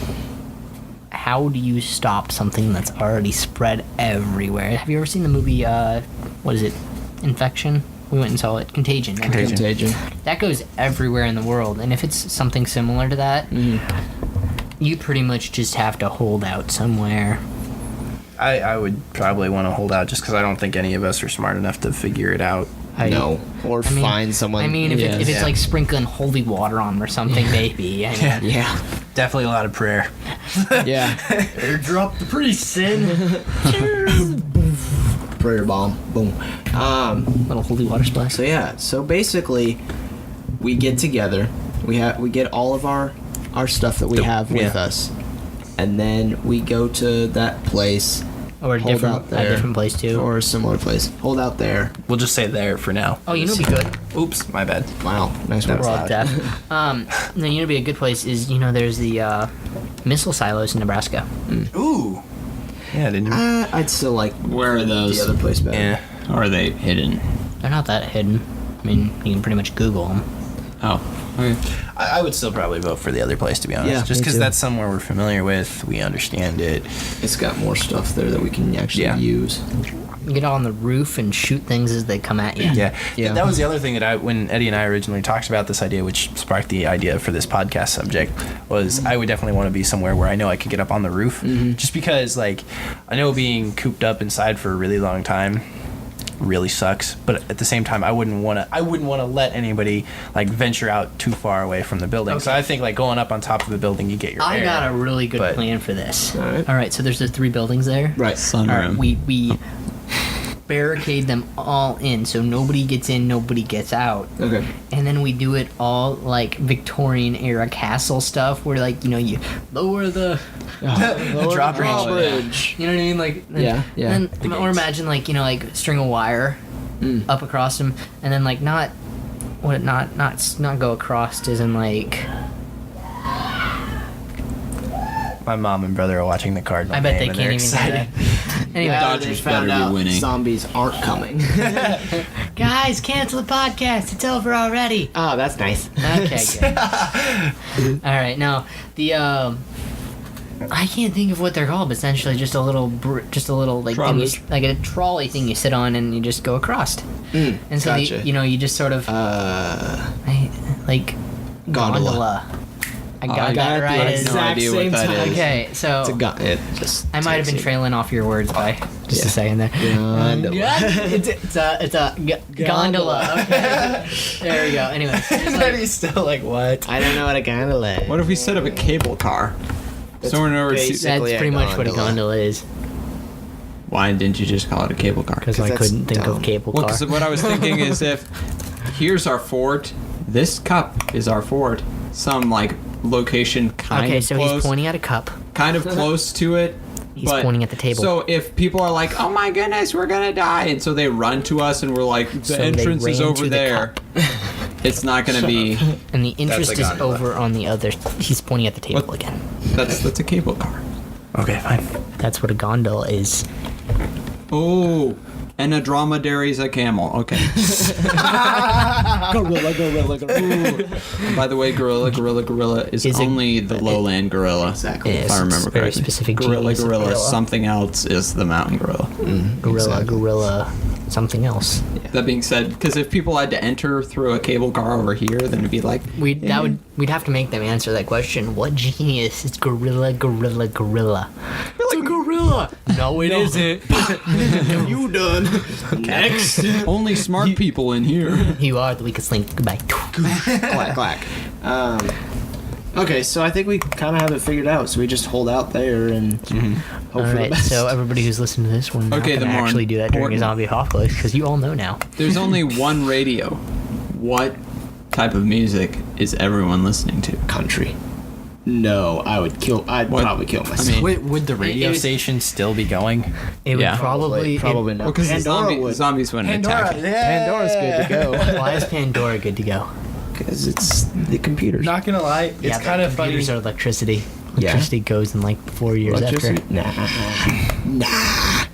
How do you stop something that's already spread everywhere? Have you ever seen the movie, what is it? Infection? We went and saw it. Contagion. Contagion. That goes everywhere in the world, and if it's something similar to that, you pretty much just have to hold out somewhere. I would probably want to hold out just because I don't think any of us are smart enough to figure it out. No. Or I mean- find someone. I mean, if it's Yeah. like sprinkling holy water on them or something, maybe. I mean, Yeah. Definitely a lot of prayer. Yeah. Airdrop the priest in. Prayer bomb. Boom. Little holy water splash. So yeah. So basically, we get together. We get all of our stuff that we have with us, and then we go to that place. Or a Hold out there. different place too. Or a similar place. Hold out there. We'll just say there for now. Oh, you know what'd be good? Oops, my bad. Wow. Nice That one. was We're all loud. deaf. No, you know, be a good place is there's the missile silos in Nebraska. Ooh. Yeah, didn't you? I'd still like Where are those? the other place better. Yeah. Or are they hidden? They're not that hidden. I mean, you can pretty much Google them. Oh, okay. I would still probably vote for the other place, to be honest. Yeah, Just me because too. that's somewhere we're familiar with. We understand it. It's got more stuff there that we can actually Yeah. use. You get on the roof and shoot things as they come at you. Yeah. Yeah. That was the other thing that when Eddie and I originally talked about this idea, which sparked the idea for this podcast subject, was I would definitely want to be somewhere where I know I could get up on the roof. Just because, like, I know being cooped up inside for a really long time really sucks, but at the same time I wouldn't want to let anybody like venture out too far away from the building. So Okay. I think like going up on top of the building, you get your I air. got a really good but- plan for this. All right. So there's the 3 buildings there. Right. All right, Sunroom. we barricade them all in so nobody gets in, nobody gets out. Okay. And then we do it all like Victorian era castle stuff where like, you lower the Lower drawbridge. drawbridge. you know what I mean? Like Yeah, yeah. Then, or imagine like, like string a wire up across them and then like not what not go across as in like. My mom and brother are watching the Cardinal I bet they game, and can't they're even say excited. that. Anyway, Dodgers they found better be out winning. zombies aren't coming. guys, cancel the podcast. It's over already. Oh, that's nice. Okay, good. All right, now the I can't think of what they're called, but essentially just a little like thing Trolley. like a trolley thing you sit on and you just go across. And so gotcha. you just sort of like Gondola. I got that at right. the I have no idea what that is. Okay, so It's a it just I might have been takes it. trailing off your words by just a second there. Gondola. It's a gondola. Okay. There we go. Anyway, But he's still like, what? I don't know what a gondola is. What if we set up a cable car? So in order to basic- that's Basically a pretty much what a gondola. gondola is. Why didn't you just call it a cable car? Because 'Cause I that's couldn't think dumb. of cable Well, car. because what I was thinking is if here's our fort, this cup is our fort. Some like location kind Okay, of so close, he's pointing at a cup. kind of close to it. He's but- pointing at the table. So if people are like, "Oh my goodness, we're gonna die," and so they run to us, and we're like, "The So they entrance is ran over to the there," it's not gonna be. And the interest a is gondola. over on the other. He's pointing at the table What? again. That's a cable car. Okay, fine. That's what a gondola is. Oh, and a dromedary's a camel. Okay. Gorilla. By the way, gorilla is Is it- only the lowland gorilla. Exactly. Yes, If I remember it's very correctly. specific Gorilla, genius of gorilla. gorilla. Something else is the mountain gorilla. Gorilla, something else. That being said, because if people had to enter through a cable car over here, then it'd be like, We'd have to make them answer that question. What genius is gorilla? It's a gorilla. No, it isn't. You done. Next. only smart people in here. You are the weakest link. Goodbye. Clack, clack. Okay, so I think we kind of have it figured out. So we just hold out there and hope All for the right, best. so everybody who's listening to this, we're not Okay, going the to more actually do that during a important- zombie apocalypse because you all know now. There's only one radio. What type of music is everyone listening to? Country. No, I'd What? probably kill myself. I mean- Would the radio was- station still be going? It would Yeah. probably Probably not. Well, because Pandora would. zombies wouldn't attack. Pandora's good to go. Why is Pandora good to go? Because it's the computers. Not gonna lie, it's but kind of funny. computers are electricity. Yeah. Electricity goes in like 4 years Electricity? after. Nah.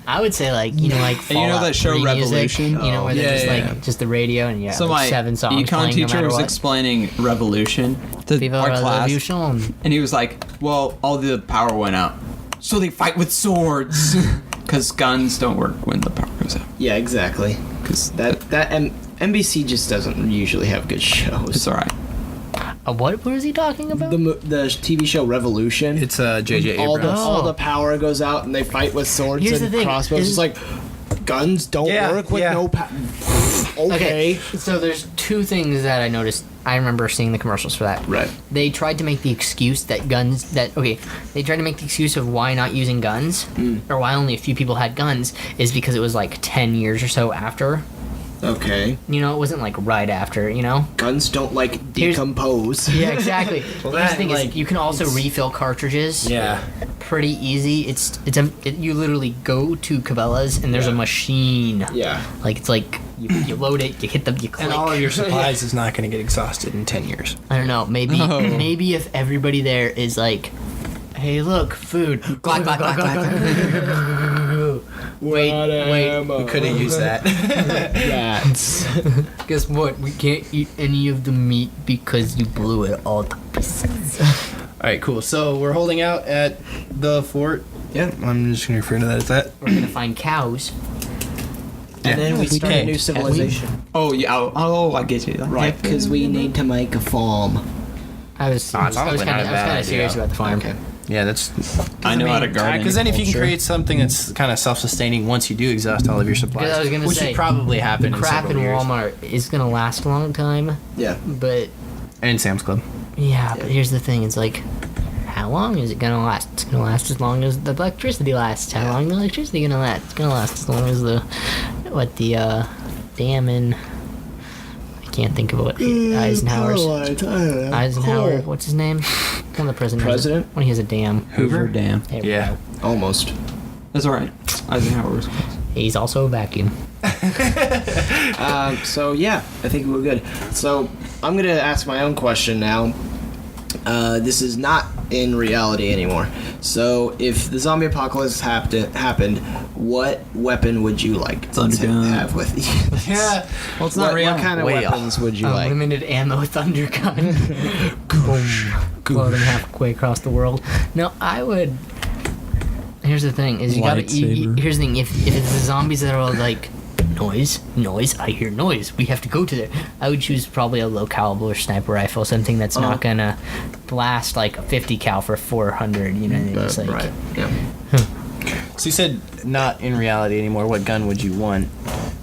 I would say like you know like And you know Fallout that show 3 music, Revolution? you know where they're just Yeah. like just the radio and So like my 7 songs econ playing no teacher matter was what. explaining revolution to Viva our class, Revolution. and he was like, "Well, all the power went out, so they fight with swords, because guns don't work when the power goes out." Yeah, exactly. Because NBC just doesn't usually have good shows. it's all right. What was he talking about? The TV show Revolution. It's J.J. all the Abrams. all the power goes out and they fight with swords Here's and the thing, crossbows. is- It's like guns don't Yeah, work with yeah. no power. Okay. So there's 2 things that I noticed. I remember seeing the commercials for that. Right. They tried to make the excuse that they tried to make the excuse of why not using guns or why only a few people had guns is because it was like 10 years or so after. Okay. You know, it wasn't like right after, you know? Guns don't like Here's- decompose. Yeah, exactly. Well, Here's the that, thing like, is you can also refill cartridges. Yeah. Pretty easy. You literally go to Cabela's and there's a machine. Yeah. Like it's like you load it, you click. And all of your supplies is not going to get exhausted in 10 years. I don't know. Maybe Oh. maybe if everybody there is like, hey, look, food. Glug, glug, glug, glug, glug. Wait. We could have used that. Rats. Guess what? We can't eat any of the meat because you blew it all to pieces. All right, cool. So we're holding out at the fort. Yeah, I'm just going to refer to that as that. We're gonna find cows. And then we start a can't. new civilization. Oh yeah. Oh, I get you. Right, because we need to make a farm. I was it's probably not a bad serious idea. about the farm. Okay. Yeah, that's... I know how to garden. Because then if you can Culture. create something that's kind of self-sustaining once you do exhaust all of your supplies, Because I was gonna which say, would probably happen in Crap in several years. Walmart is gonna last a long time, Yeah. but And Sam's Club. yeah, but here's the thing: it's like, how long is it gonna last? It's gonna last as long as the electricity lasts. How long is the electricity gonna last? It's gonna last as long as the dam in. I can't think of what Eisenhower's. Eisenhower, what's his name? One of the President? when he has a dam. Hoover Dam. There we Yeah. go. Almost. That's all right. Eisenhower was close. He's also a vacuum. So yeah, I think we're good. So I'm gonna ask my own question now. This is not in reality anymore. So if the zombie apocalypse happened, what weapon would you like to Thunder gun. have with you? Yeah. Well, it's not real. What kind of Way weapons would you like? Unlimited ammo thunder gun. Boom. Float them halfway across the world. No, I would. Here's the thing: is you gotta. Lightsaber. Here's the thing: if it's the zombies that are all like noise, I hear noise. We have to go to there. I would choose probably a low caliber sniper rifle, something that's not gonna blast like a 50 cal for 400. You know, what I mean? It's like, Right. Yeah. So you said not in reality anymore. What gun would you want?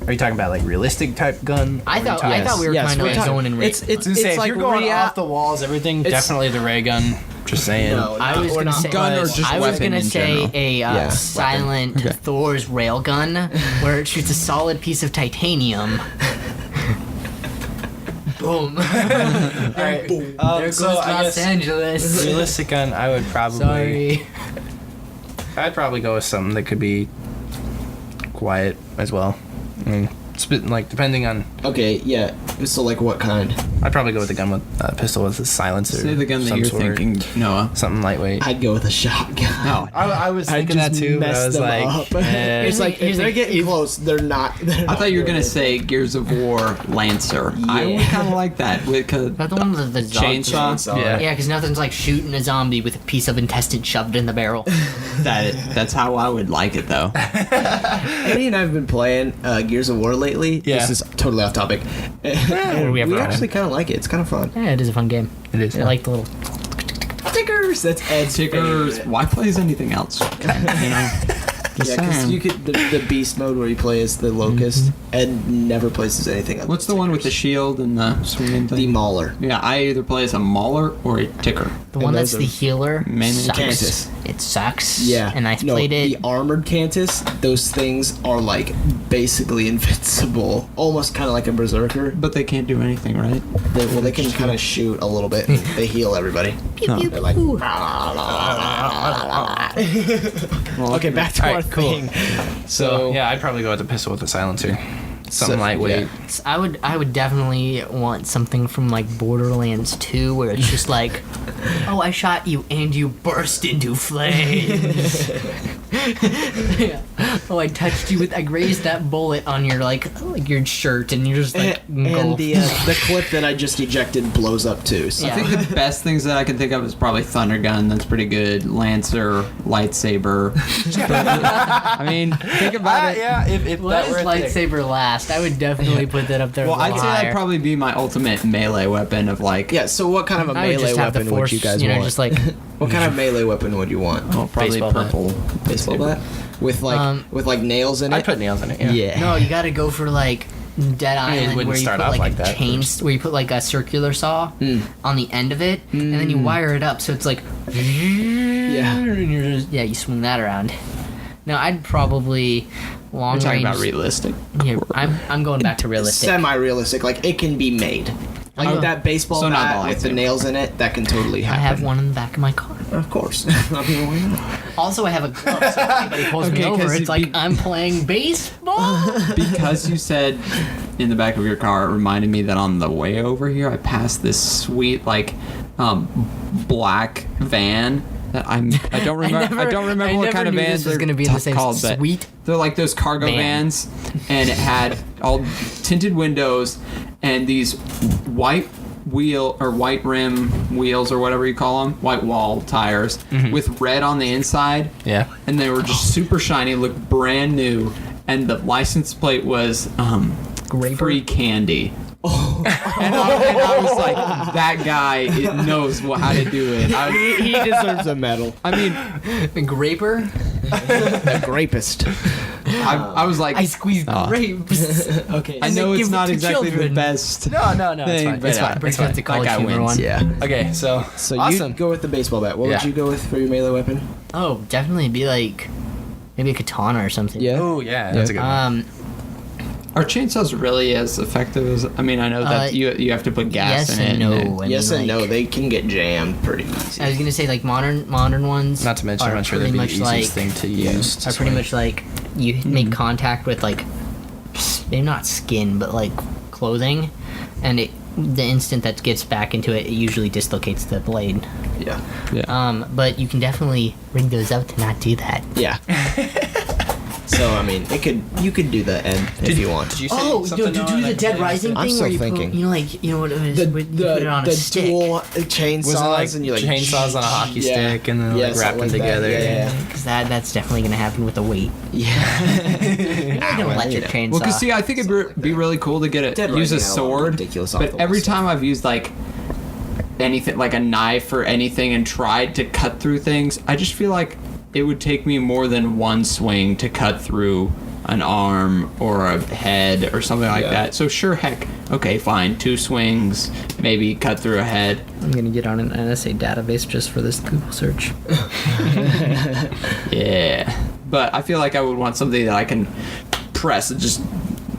Are you talking about like realistic type gun? I thought we were Yes, kind we're of talking- going in. it's I was gonna say, if like you're going rea- off the walls, everything, definitely the ray gun. Just saying. No, I was or gonna not say, gun or just I was weapon gonna in say general? a Yeah, silent Okay. Thor's railgun, where it shoots a solid piece of titanium. Boom! Alright. There goes So I Los guess Angeles. realistic gun, I would probably. Sorry. I'd probably go with something that could be quiet as well. I mean, like depending on. Okay, yeah. So like what kind? I'd probably go with the gun with a pistol with a silencer. Say the gun that some you're sort. thinking, Noah. Something lightweight. I'd go with a shotgun. No. I was I'd thinking that just too, but mess I was them like, up. eh. It's like if they're getting close, they're not. I thought you were gonna say Gears of War Lancer. I would Yeah. kind of like that because Is that the one with the chainsaw. Yeah. Yeah, because nothing's like shooting a zombie with a piece of intestine shoved in the barrel. That's how I would like it though. Eddie and I have been playing Gears of War lately. Yeah. This is totally off topic. And we have we fun. actually kind of like it. It's kind of fun. Yeah, it is a fun game. It is. I like the little. Stickers. That's Ed's Stickers. favorite. Why plays anything else? You know. Just Yeah, because saying. you could the beast mode where you play as the locust. Ed never plays as anything else. What's the one with the shield and the swinging the thing? Mauler? Yeah, I either play as a mauler or a ticker. The one that's those the are healer mainly sucks. Cantus. It sucks. Yeah. And I played it. The armored Cantus, those things are like basically invincible. Almost kind of like a berserker. But they can't do anything, right? They can kind of shoot a little bit. They heal everybody. No. They're like. Ooh. Okay, back to our Alright, cool. thing. So yeah, I'd probably go with the pistol with the silencer. Something So, lightweight. yeah. I would definitely want something from like Borderlands 2 where it's just like, oh, I shot you and you burst into flames. Yeah. Oh, I touched you with, I grazed that bullet on your like your shirt and you're just like And engulfed. the clip that I just ejected blows up too. So. Yeah. I think the best things that I can think of is probably Thunder Gun. That's pretty good. Lancer, lightsaber. I mean, think about it. Yeah, if What that is were a thing. lightsaber last? I would definitely put that up there. Well, a little I'd say higher. that'd probably be my ultimate melee weapon of like. Yeah. So what kind of a I would melee just have the weapon force, would you guys you know, want? just like What kind of melee weapon would you want? Oh, probably Baseball bat. purple. Baseball bat with like nails in it. I'd put nails in it. Yeah. Yeah. no, you got to go for like Dead Island wouldn't where you start put off like, like a that, chain, but- where you put like a circular saw on the end of it, and then you wire it up so it's like and you're just, yeah, you swing that around. No, I'd probably long We're talking range. about realistic. Yeah, I'm going back to realistic. Semi-realistic, like it can be made. Like Oh. that baseball So not bat the with the lightsaber. nails in it, that can totally I happen. have one in the back of my car. Of course. I mean, why not? Also, I have a glove, so if anybody pulls me Okay, over, 'cause it's you'd like be- I'm playing baseball. Because you said in the back of your car, it reminded me that on the way over here, I passed this sweet like black van that I don't remember. I don't remember what kind of knew vans this was they're gonna be in the same called. But sweet they're like those cargo van. vans, and it had all tinted windows and these white wheel or white rim wheels or whatever you call them, white wall tires with red on the inside. Yeah. And they were just super shiny, looked brand new, and the license plate was Graper? free candy. And I was like, that guy knows how to do it. He deserves a medal. I mean, The graper. A grapist. I was like, I squeeze Oh. grapes. Okay. I and know then it's give it not to exactly the children. best. No, it's thing, fine. but It's fine. Brings It's fine. back the college guy humor wins. one. Yeah. Okay, so So awesome. you go with the baseball bat. What Yeah. would you go with for your melee weapon? Oh, definitely be like maybe a katana or something. Oh yeah, that's a good one. Are chainsaws really as effective as? I mean, I know that you have to put gas yes in it. and no. and I mean, Yes and no. like, They can get jammed pretty easy. I was gonna say like modern ones. Not to mention, are I'm not sure that'd pretty be the much easiest like thing to use. to are pretty swing. much like you make contact with like maybe not skin, but like clothing, and the instant that gets back into it, it usually dislocates the blade. Yeah. But you can definitely rig those up to not do that. Yeah. So I mean, you could do the end if you want. Did you say Oh, something to do on the that? Dead Rising I'm thing still where you thinking. put, what it was? The you put it on a stick. dual Was it chainsaws like and you like chainsaws on a hockey stick and then like wrap something them like that. together? Yeah. Because that's definitely going to happen with the weight. Yeah. You're not going to let your chainsaw. Well, because see, I think it'd be really cool to get Dead use a Rising had a lot of sword. ridiculous But awful every stuff. time I've used like anything, like a knife or anything, and tried to cut through things, I just feel like it would take me more than one swing to cut through an arm or a head or something like that. So sure, heck, okay, fine, 2 swings, maybe cut through a head. I'm going to get on an NSA database just for this Google search. Yeah, but I feel like I would want something that I can press and just,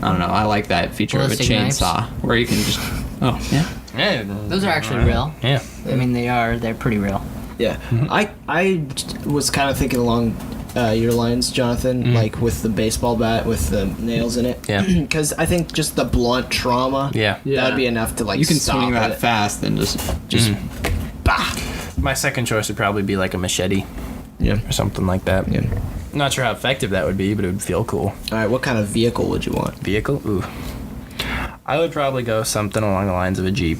I don't know, I like that feature Ballistic of a knives? chainsaw where you can just, oh yeah. Yeah, Those are actually real. Yeah. I mean, they're pretty real. Yeah. I was kind of thinking along your lines, Jonathan, like with the baseball bat with the nails in it. Yeah. Because I think just the blunt trauma. Yeah. That would be enough to like You can stop swing that it. fast and just Bah. My second choice would probably be like a machete Yeah. or something like that. Yeah. Not sure how effective that would be, but it would feel cool. All right. What kind of vehicle would you want? Vehicle? Ooh. I would probably go something along the lines of a Jeep.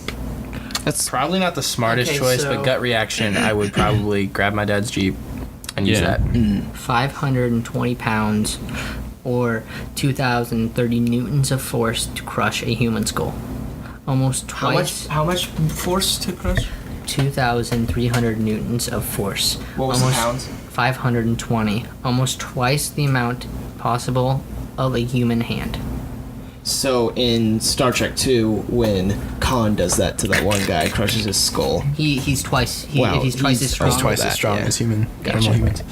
That's Probably not the smartest Okay, choice, so- but gut reaction, I would probably grab my dad's Jeep and use Yeah. that. 520 pounds or 2,030 newtons of force to crush a human skull. Almost twice. How much force to crush? 2,300 newtons of force. What was the Almost pounds? 520. Almost twice the amount possible of a human hand. So in Star Trek 2, when Khan does that to that one guy, crushes his skull. He's twice. Wow, He's twice he's as strong. He's twice that, as strong yeah. as normal humans.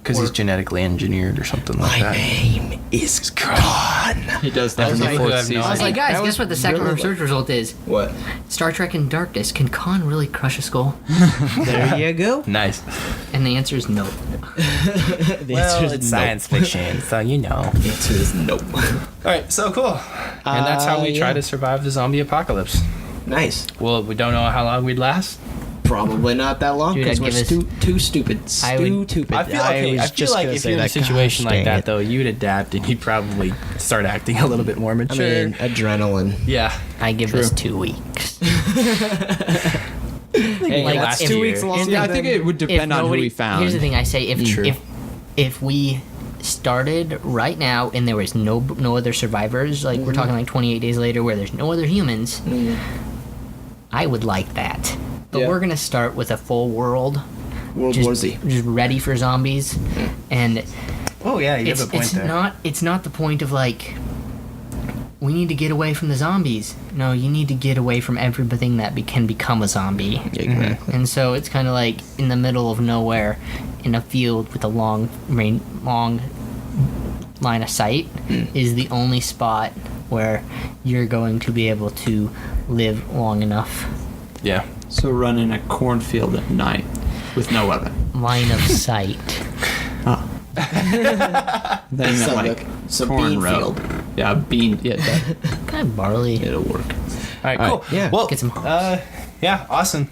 Because he's genetically engineered or something like that. name is Khan. he does that in the like, fourth I have no season. I was like, guys, That guess was what the second really research result is? What? Star Trek in Darkness. Can Khan really crush a skull? There you go. Nice. And the answer is no. The Well, answer is it's no. science fiction, so you know. The answer is no. All right, so cool. And that's how we try yeah. to survive the zombie apocalypse. Nice. Well, we don't know how long we'd last. Probably not that long Dude, because I'd we're give us- too stupid. I would- Stupid. I feel like if you're in a situation like that, though, you'd adapt and you'd probably start acting a little bit more I mature. mean, adrenaline. Yeah. I give us 2 weeks. Hey, Like, that's if- 2 weeks if- longer. Yeah, I think it would depend on who we found. Here's the thing I say: True. if we started right now and there was no other survivors, like we're talking like 28 days later, where there's no other humans, I would like that. But Yeah. we're gonna start with a full world, World War Z. just ready for zombies, and Oh, yeah, you have a point there. it's not the point of like we need to get away from the zombies. No, you need to get away from everything that can become a zombie. Exactly. And so it's kind of like in the middle of nowhere, in a field with a long line of sight, is the only spot where you're going to be able to live long enough. Yeah. So run in a cornfield at night with no weapon. Line of sight. Then So like so corn bean row. field. Yeah, bean. Yeah, that, Kind of barley. It'll work. All right, cool. yeah. Well, Get some hops. yeah, awesome.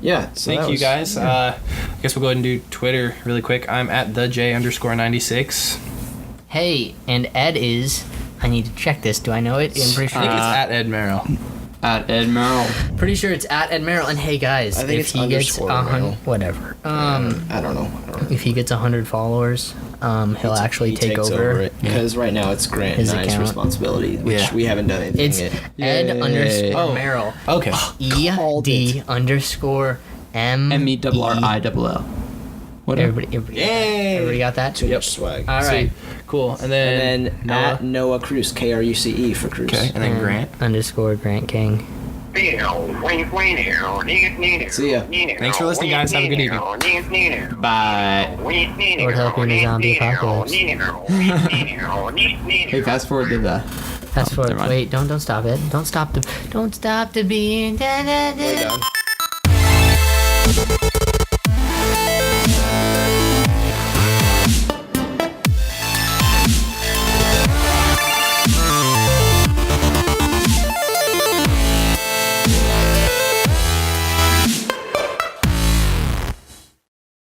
Yeah. So Thank that you was- guys. I guess we'll go ahead and do Twitter really quick. I'm at @J_96. Hey, and Ed is. I need to check this. Do I know it? I'm pretty I sure. think it's at Ed Merrill. at Ed Merrill. Pretty sure it's at Ed Merrill. And hey guys, I think if it's he gets underscore 100, Merrill. whatever. I don't know. If he gets 100 followers, he'll actually He take takes over. it because right now it's Grant His and I's account. responsibility, which Yeah. we haven't done anything It's yet. Ed underscore Oh. Merrill. Okay. Called ED underscore M. MERRILL. Whatever. Everybody got that? Too much swag. All right. Cool. And then, And then Noah. at Noah Cruz, KRUCE for Cruz. Okay. And then Grant. Underscore Grant King. See ya. Thanks for listening, guys. Have a good evening. Bye. Lord help you in the zombie apocalypse. Hey, fast forward to the. Fast forward. never mind. Wait, don't stop it. Don't stop the being. Way down.